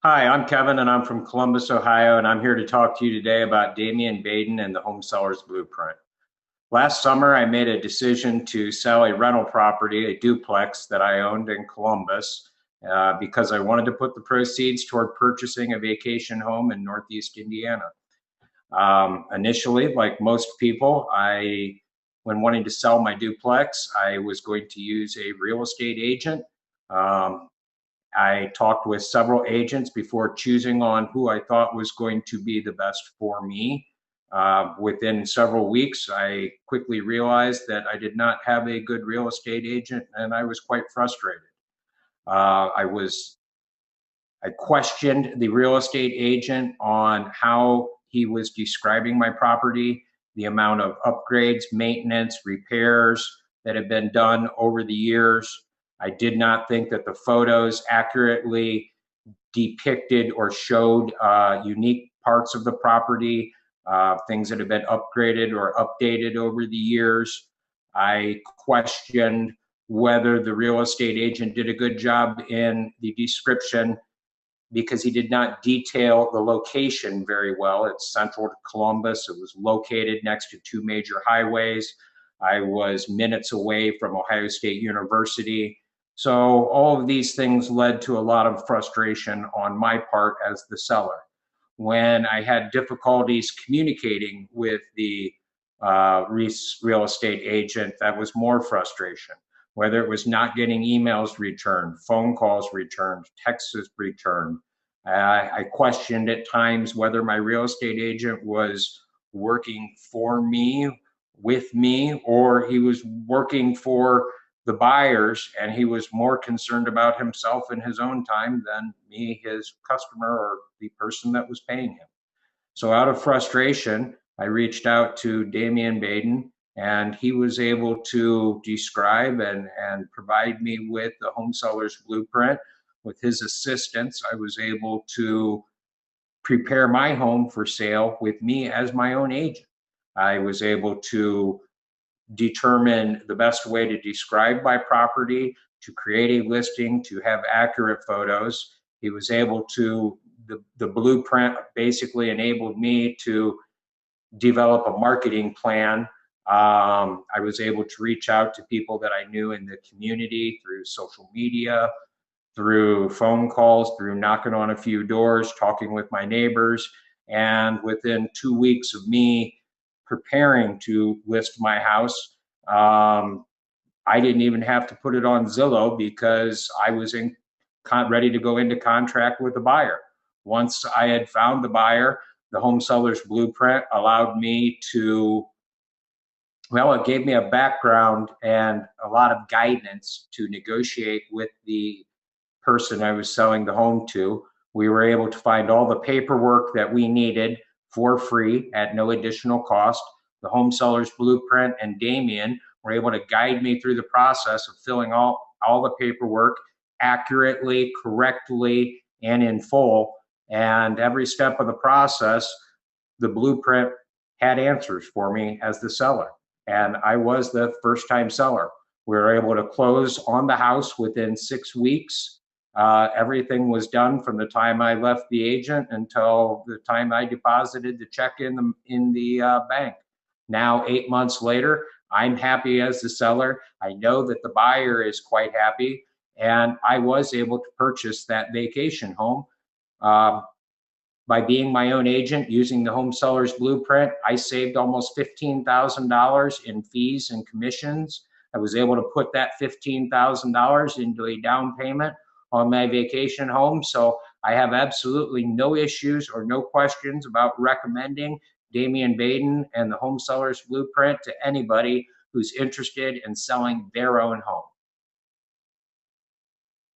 Hi, I'm Kevin and I'm from Columbus, Ohio, and I'm here to talk to you today about Damien Baden and the Home Seller's Blueprint. Last summer, I made a decision to sell a rental property, a duplex that I owned in Columbus, because I wanted to put the proceeds toward purchasing a vacation home in Northeast Indiana. Initially, like most people, when wanting to sell my duplex, I was going to use a real estate agent. Um, I talked with several agents before choosing on who I thought was going to be the best for me. Within several weeks, I quickly realized that I did not have a good real estate agent, and I was quite frustrated. I questioned the real estate agent on how he was describing my property, the amount of upgrades, maintenance, repairs that have been done over the years. I did not think that the photos accurately depicted or showed unique parts of the property, things that have been upgraded or updated over the years. I questioned whether the real estate agent did a good job in the description because he did not detail the location very well. It's central to Columbus. It was located next to two major highways. I was minutes away from Ohio State University. So all of these things led to a lot of frustration on my part as the seller. When I had difficulties communicating with the real estate agent, that was more frustration. Whether it was not getting emails returned, phone calls returned, texts returned. I questioned at times whether my real estate agent was working for me, with me, or he was working for the buyers and he was more concerned about himself and his own time than me, his customer, or the person that was paying him. So out of frustration, I reached out to Damien Baden, and he was able to describe and provide me with the home seller's blueprint. With his assistance, I was able to prepare my home for sale with me as my own agent. I was able to determine the best way to describe my property, to create a listing, to have accurate photos. He was able to, the blueprint basically enabled me to develop a marketing plan. I was able to reach out to people that I knew in the community through social media, through phone calls, through knocking on a few doors, talking with my neighbors. And within 2 weeks of me preparing to list my house, I didn't even have to put it on Zillow because I was ready to go into contract with the buyer. Once I had found the buyer, the home seller's blueprint allowed me to, well, it gave me a background and a lot of guidance to negotiate with the person I was selling the home to. We were able to find all the paperwork that we needed for free at no additional cost. The home seller's blueprint and Damien were able to guide me through the process of filling all the paperwork accurately, correctly, and in full. And every step of the process, the blueprint had answers for me as the seller. And I was the first time seller. We were able to close on the house within 6 weeks. Everything was done from the time I left the agent until the time I deposited the check in the bank. Now, 8 months later, I'm happy as the seller. I know that the buyer is quite happy, and I was able to purchase that vacation home. Uh, by being my own agent using the home seller's blueprint, I saved almost $15,000 in fees and commissions. I was able to put that $15,000 into a down payment on my vacation home. So I have absolutely no issues or no questions about recommending Damien Baden and the home seller's blueprint to anybody who's interested in selling their own home.